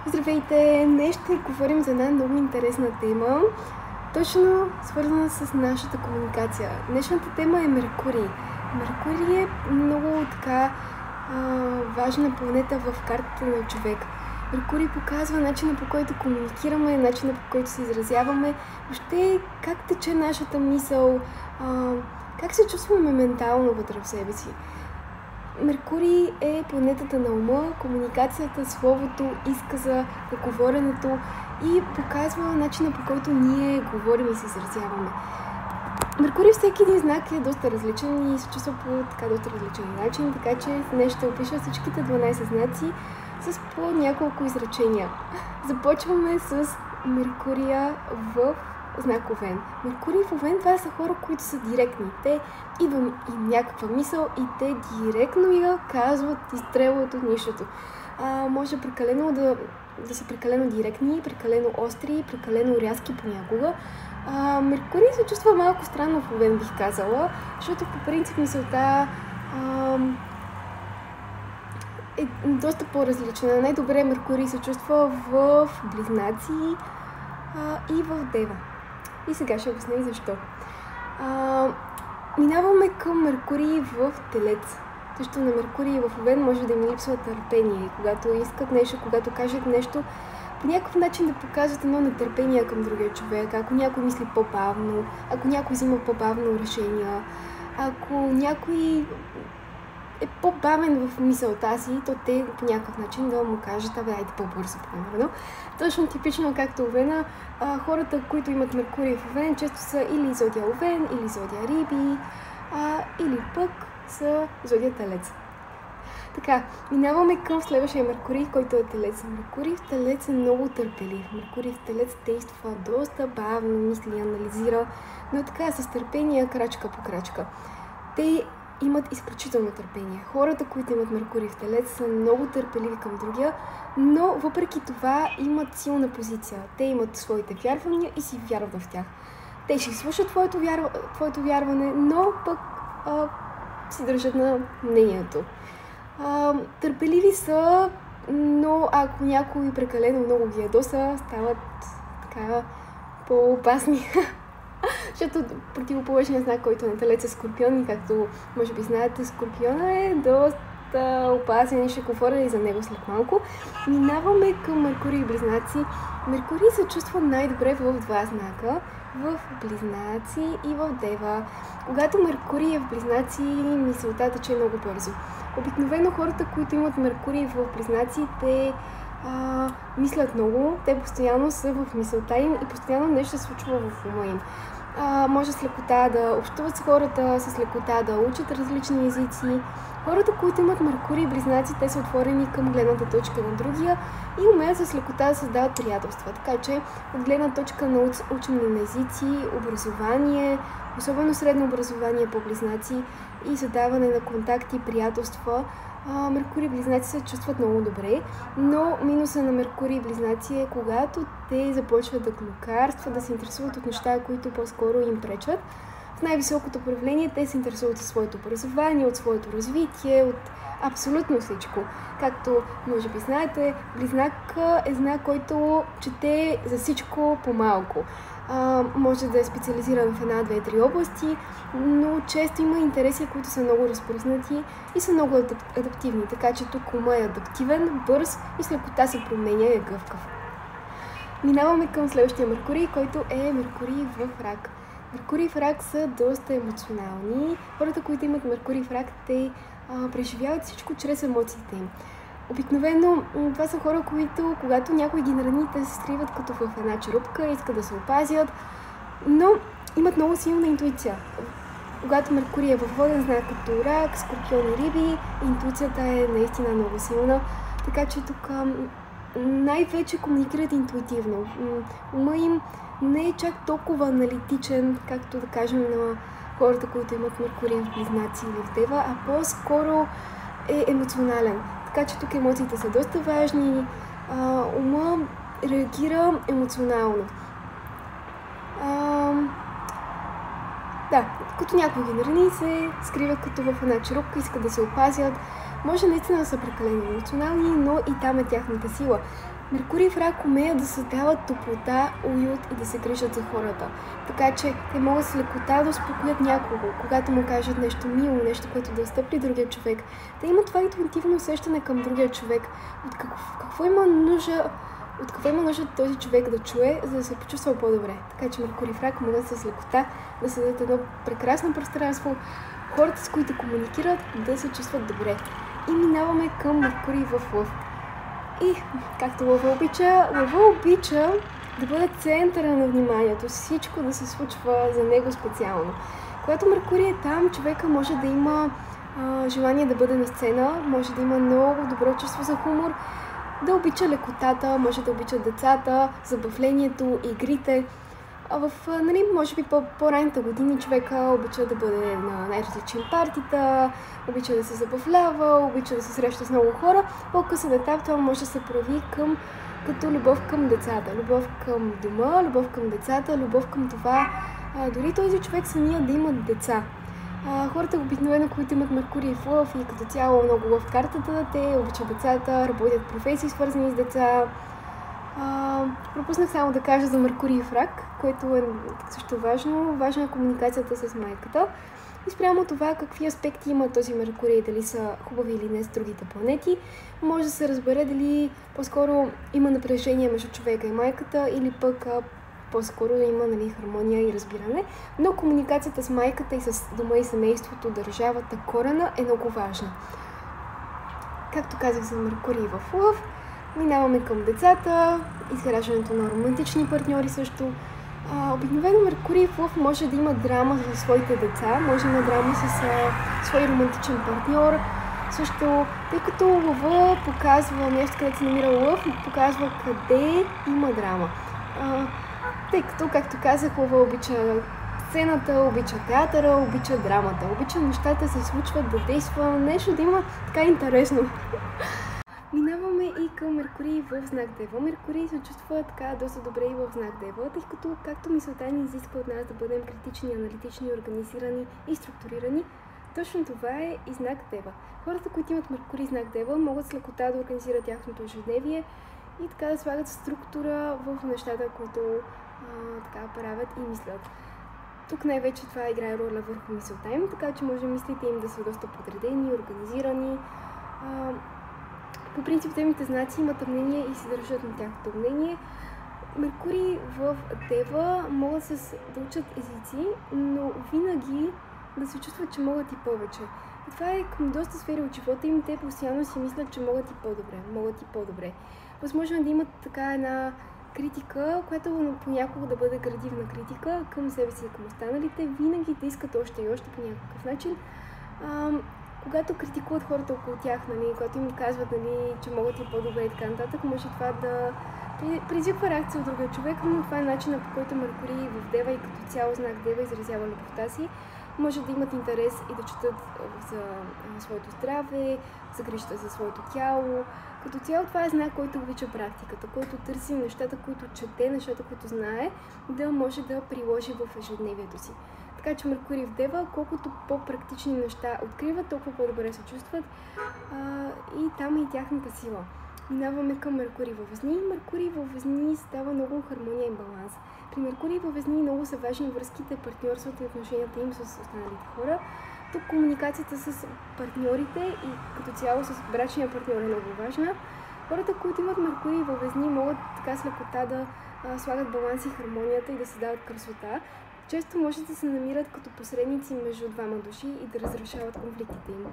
Здравейте! Днес ще говорим за една много интересна тема, точно свързана с нашата комуникация. Днешната тема е Меркурий. Меркурий е много така важна планета в картата на човек. Меркурий показва начина, по който комуникираме, начина, по който се изразяваме, въобще как тече нашата мисъл, как се чувстваме ментално вътре в себе си. Меркурий е планетата на ума, комуникацията, словото, изказа, говоренето и показва начина, по който ние говорим и се изразяваме. Меркурий всеки един знак е доста различен и се чувства по така доста различен начин, така че днес ще опиша всичките 12 знаци с по няколко изречения. Започваме с Меркурия в знак Овен. Меркурий в Овен, това са хора, които са директни. Те имат някаква мисъл и те директно я казват, изстрелват от нищото. Може прекалено да са прекалено директни, прекалено остри, прекалено рязки понякога. Меркурий се чувства малко странно в Овен, бих казала, защото по принцип мисълта е доста по-различна. Най-добре Меркурий се чувства в Близнаци и в Дева. И сега ще обясня и защо. Минаваме към Меркурий в Телец. Също на Меркурий в Овен може да им липсва търпение. Когато искат нещо, когато кажат нещо, по някакъв начин да показват едно нетърпение към другия човек. Ако някой мисли по-бавно, ако някой взима по-бавно решения, ако някой е по-бавен в мисълта си, то те по някакъв начин да му кажат, айде по-бързо, примерно. Точно типично както Овена, хората, които имат Меркурий в Овен, често са или зодия Овен, или зодия Риби, или пък са зодия Телец. Така, минаваме към следващия Меркурий, който е Телец. Меркурий в Телец е много търпелив. Меркурий в Телец действа доста бавно, мисли, анализира, но така с търпение, крачка по крачка. Те имат изключително търпение. Хората, които имат Меркурий в Телец, са много търпеливи към другия, но въпреки това имат силна позиция. Те имат своите вярвания и си вярват в тях. Те ще слушат твоето вярване, но пък си държат на мнението. Търпеливи са, но ако някой прекалено много ги ядоса, стават така по-опасни. Защото противоположният знак, който е на Телец е Скорпион и както може би знаете, Скорпиона е доста опасен и ще говоря и за него след малко. Минаваме към Меркурий и Близнаци. Меркурий се чувства най-добре в два знака, в Близнаци и в Дева. Когато Меркурий е в Близнаци, мисълта тече много бързо. Обикновено хората, които имат Меркурий в Близнаци, те мислят много, те постоянно са в мисълта им и постоянно нещо се случва в ума им. Може с лекота да общуват с хората, с лекота да учат различни езици. Хората, които имат Меркурий и Близнаци, те са отворени към гледната точка на другия и умеят с лекота да създават приятелства. Така че от гледна точка на учене на езици, образование, особено средно образование по Близнаци и създаване на контакти, приятелства, Меркурий и Близнаци се чувстват много добре, но минуса на Меркурий и Близнаци е когато те започват да клюкарстват, да се интересуват от неща, които по-скоро им пречат. В най-високото проявление те се интересуват от своето образование, от своето развитие, от абсолютно всичко. Както може би знаете, Близнак е знак, който чете за всичко по-малко. Може да е специализиран в една, две, три области, но често има интереси, които са много разпръснати и са много адаптивни, така че тук ума е адаптивен, бърз и с лекота се променя и е гъвкав. Минаваме към следващия Меркурий, който е Меркурий в Рак. Меркурий в Рак са доста емоционални. Хората, които имат Меркурий в Рак, те преживяват всичко чрез емоциите им. Обикновено това са хора, които, когато някой ги нарани, те се скриват като в една черупка, искат да се опазят, но имат много силна интуиция. Когато Меркурий е във воден знак като Рак, Скорпион и Риби, интуицията е наистина много силна, така че тук най-вече комуникират интуитивно. Ума им не е чак толкова аналитичен, както да кажем на хората, които имат Меркурий в Близнаци или в Дева, а по-скоро е емоционален. Така че тук емоциите са доста важни. Ума реагира емоционално. Като някой ги нарани, се скриват като в една черупка, искат да се опазят. Може наистина да са прекалено емоционални, но и там е тяхната сила. Меркурий в Рак умеят да създават топлота, уют и да се грижат за хората. Така че те могат с лекота да успокоят някого, когато му кажат нещо мило, нещо, което да отстъпи другия човек. Да има това интуитивно усещане към другия човек. Какво има нужда този човек да чуе, за да се почувства по-добре. Така че Меркурий в Рак могат с лекота да създадат едно прекрасно пространство, хората, с които комуникират, да се чувстват добре. И минаваме към Меркурий в Лъв. И, както Лъва обича да бъде центъра на вниманието, всичко да се случва за него специално. Когато Меркурий е там, човека може да има желание да бъде на сцена, може да има много добро чувство за хумор, да обича лекотата, може да обича децата, забавлението, игрите. Може би по-ранните години човека обича да бъде на най-различни партита, обича да се забавлява, обича да се среща с много хора. По-късен етап това може да се прояви като любов към децата, любов към дома, любов към децата, любов към това дори този човек самия да има деца. Хората обикновено, които имат Меркурий в Лъв и като цяло много лъв в картата, те обичат децата, работят в професии свързани с деца. Пропуснах само да кажа за Меркурий в Рак, което е също важно. Важна е комуникацията с майката. И спрямо това какви аспекти има този Меркурий, дали са хубави или не с другите планети, може да се разбере дали по-скоро има напрежение между човека и майката или пък по-скоро да има хармония и разбиране. Но комуникацията с майката и с дома и семейството, държавата, корена е много важна. Както казах за Меркурий в Лъв, минаваме към децата, изграждането на романтични партньори също. Обикновено Меркурий в Лъв може да има драма за своите деца, може да има драма с свой романтичен партньор. Също, тъй като Лъва показва място, където се намира Лъв, показва къде има драма. Тъй като, както казах, Лъва обича сцената, обича театъра, обича драмата, обича нещата се случват, да действа, нещо да има така интересно. Минаваме и към Меркурий в знак Дева. Меркурий се чувства така доста добре и в знак Дева, тъй като както мисълта ни изисква от нас да бъдем критични, аналитични, организирани и структурирани, точно това е и знак Дева. Хората, които имат Меркурий знак Дева, могат с лекота да организират тяхното ежедневие и така да слагат структура в нещата, които така правят и мислят. Тук най-вече това играе роля върху мисълта им, така че може мислите им да са доста подредени, организирани. По принцип, темните знаци имат мнение и се държат на тяхното мнение. Меркурий в Дева могат да учат езици, но винаги да се чувстват, че могат и повече. И това е към доста сфери от живота им. Те постоянно си мислят, че могат и по-добре. Възможно е да имат така една критика, която понякога да бъде градивна критика към себе си и към останалите. Винаги да искат още и още по някакъв начин. Когато критикуват хората около тях, когато им казват, че могат и по-добре и така нататък, може това да предизвиква реакция от другия човек, но това е начинът, по който Меркурий в Дева и като цяло знак Дева изразява любовта си. Може да имат интерес и да четат за своето здраве, за грижата за своето тяло. Като цяло това е знак, който обича практиката, който търси нещата, които чете, нещата, които знае, да може да приложи в ежедневието си. Така че Меркурий в Дева, колкото по-практични неща откриват, толкова по-добре се чувстват и там е и тяхната сила. Минаваме към Меркурий във Везни. Меркурий във Везни става много хармония и баланс. При Меркурий във Везни много са важни връзките, партньорствата и отношенията им с останалите хора. Тук комуникацията с партньорите и като цяло с брачния партньор е много важна. Хората, които имат Меркурий във Везни, могат така с лекота да слагат баланс и хармонията и да създават красота. Често може да се намират като посредници между двама души и да разрешават конфликтите им.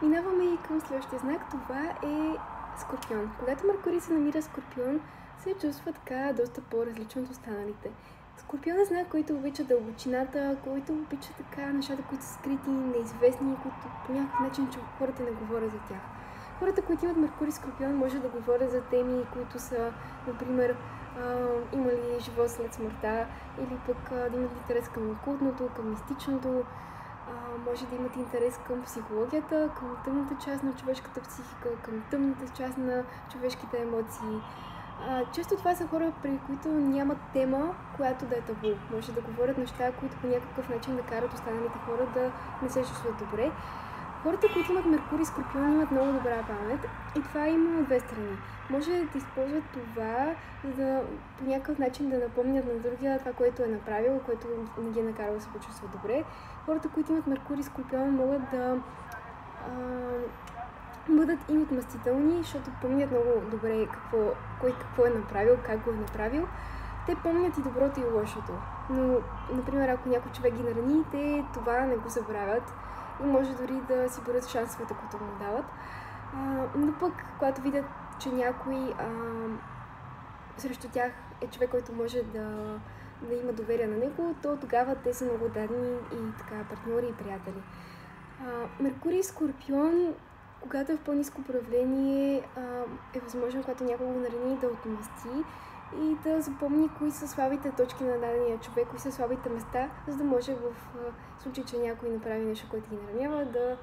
Минаваме и към следващия знак. Това е Скорпион. Когато Меркурий се намира Скорпион, се чувства така доста по-различно от останалите. Скорпион е знак, който обича дълбочината, който обича така нещата, които са скрити, неизвестни, които по някакъв начин хората не говорят за тях. Хората, които имат Меркурий Скорпион, може да говорят за теми, които са, например, има ли живот след смъртта, или пък да имат интерес към окултното, към мистичното, може да имат интерес към психологията, към тъмната част на човешката психика, към тъмната част на човешките емоции. Често това са хора, при които нямат тема, която да е табу. Може да говорят неща, които по някакъв начин да карат останалите хора да не се чувстват добре. Хората, които имат Меркурий и Скорпион, имат много добра памет и това има две страни. Може да използват това, за да по някакъв начин да напомнят на другия това, което е направил, което не ги е накарало да се почувстват добре. Хората, които имат Меркурий и Скорпион, могат да бъдат и отмъстителни, защото помнят много добре кой какво е направил, как го е направил. Те помнят и доброто и лошото. Но, например, ако някой човек ги нарани, те това не го забравят и може дори да си берат шансовете, които му дават. Но пък, когато видят, че някой срещу тях е човек, който може да има доверие на него, то тогава те са много дадени и така партньори и приятели. Меркурий и Скорпион, когато е в по-ниско проявление, е възможно, когато някой го нарани, да отмъсти и да запомни кои са слабите точки на дадения човек, кои са слабите места, за да може в случай, че някой направи нещо, което ги наранява, да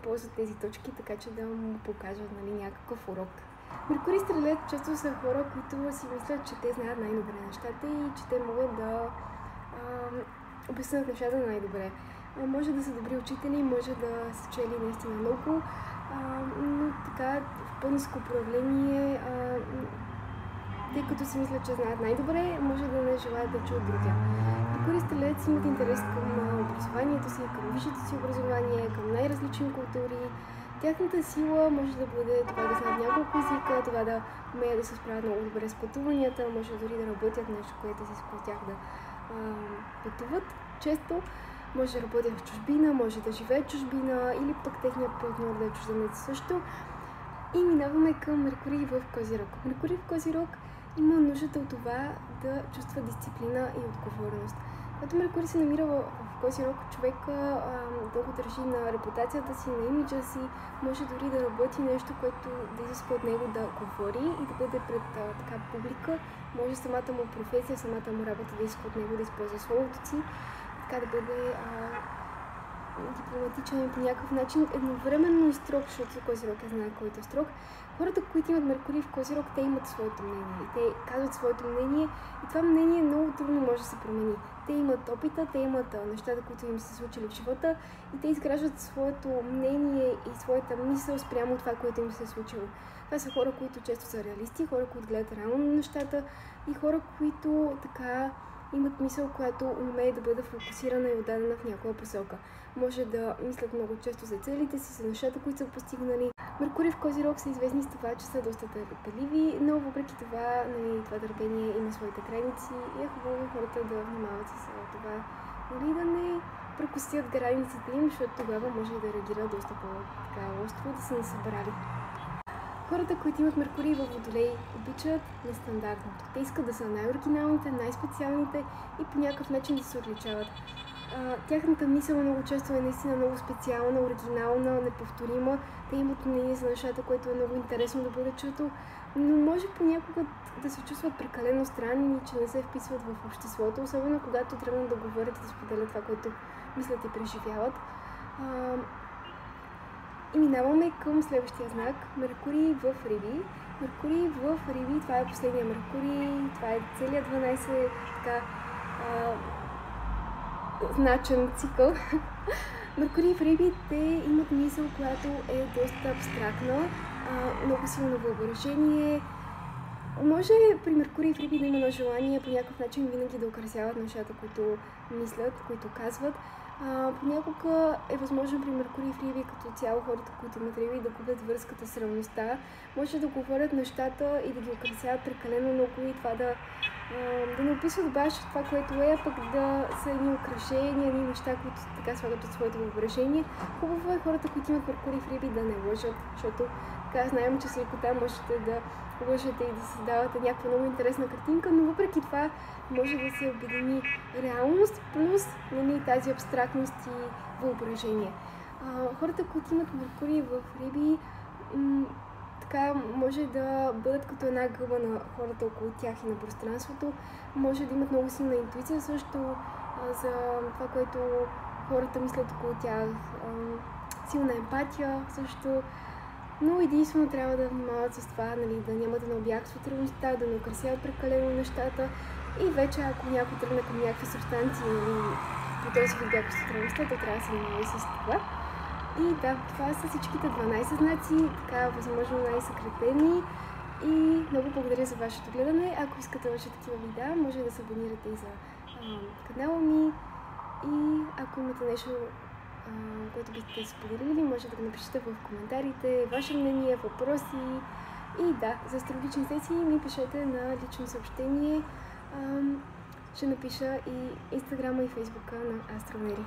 ползват тези точки, така че да му покажат, нали, някакъв урок. Меркурий и Стрелец често са хора, които си мислят, че те знаят най-добре нещата и че те могат да обяснят нещата най-добре. Може да са добри учители, може да са чели наистина много, но така в по-ниско проявление, тъй като си мислят, че знаят най-добре, може да не желаят да чуят другия. Меркурий и Стрелец имат интерес към образованието си, към висшето си образование, към най-различни култури. Тяхната сила може да бъде това да знаят няколко езика, това да умеят да се справят много добре с пътуванията, може дори да работят нещо, което се иска от тях да пътуват често. Може да работят в чужбина, може да живеят в чужбина или пък техният партньор да е чужденец също. И минаваме към Меркурий в Козирог. Меркурий в Козирог има нуждата от това да чувства дисциплина и отговорност. Когато Меркурий се намира в Козирог, човека дълго държи на репутацията си, на имиджа си, може дори да работи нещо, което да изисква от него да говори и да бъде пред така публика. Може самата му професия, самата му работа да изисква от него да използва словото си, така да бъде дипломатичен и по някакъв начин, едновременно и строг, защото Козирог е знае който е строг. Хората, които имат Меркурий в Козирог, те имат своето мнение и те казват своето мнение и това мнение много трудно може да се промени. Те имат опита, те имат нещата, които им се случили в живота и те изграждат своето мнение и своята мисъл спрямо това, което им се е случило. Това са хора, които често са реалисти, хора, които гледат реално на нещата и хора, които така имат мисъл, която умее да бъде фокусирана и отдадена в някоя посока. Може да мислят много често за целите си, за нещата, които са постигнали. Меркурий в Козирог са известни с това, че са доста търпеливи, но въпреки това, нали, това търпение има своите граници и е хубаво хората да внимават с това, нали, да не прекосят границите им, защото тогава може да реагира доста по-остро, да са насъбрали. Хората, които имат Меркурий във Водолей, обичат нестандартното. Те искат да са най-оригиналните, най-специалните и по някакъв начин да се отличават. Тяхната мисъл много често е наистина много специална, оригинална, неповторима. Те имат мнение за нещата, което е много интересно да бъде чуто, но може понякога да се чувстват прекалено странни, че не се вписват в обществото, особено когато тръгнат да говорят и да споделят това, което мислят и преживяват. И минаваме към следващия знак – Меркурий в Риби. Меркурий в Риби, това е последния Меркурий, това е целият 12 така значен цикъл. Меркурий в Риби, те имат мисъл, която е доста абстрактна, много силно въображение. Може при Меркурий в Риби да има едно желание по някакъв начин винаги да украсяват нещата, които мислят, които казват. Понякога е възможно при Меркурий в Риби като цяло хората, които имат Риби, да губят връзката с реалността. Може да говорят нещата и да ги украсяват прекалено много и това да не описват баш това, което е, пък да са едни украшения, едни неща, които така слагат от своето въображение. Хубаво е хората, които имат Меркурий в Риби, да не лъжат, защото така знаем, че с лекота можете да лъжете и да създавате някаква много интересна картинка, но въпреки това може да се обедини реалност плюс тази абстрактност и въображение. Хората, които имат Меркурий в Риби, така може да бъдат като една гъба на хората около тях и на пространството. Може да имат много силна интуиция също за това, което хората мислят около тях. Силна емпатия също. Но единствено трябва да внимават с това, нали, да няма да наобягстват реалността, да не украсяват прекалено нещата. И вече ако някой тръгне към някакви субстанции, нали, по този вид бягство от реалността, то трябва да се внимава и с това. И да, това са всичките 12 знаци, така възможно най-съкратени. И много благодаря за вашето гледане. Ако искате още такива видеа, може да се абонирате и за канала ми. И ако имате нещо, което бихте споделили, може да го напишете в коментарите, ваше мнение, въпроси. И да, за астрологични сесии ми пишете на лично съобщение. Ще напиша и Инстаграма и Фейсбука на Астронери.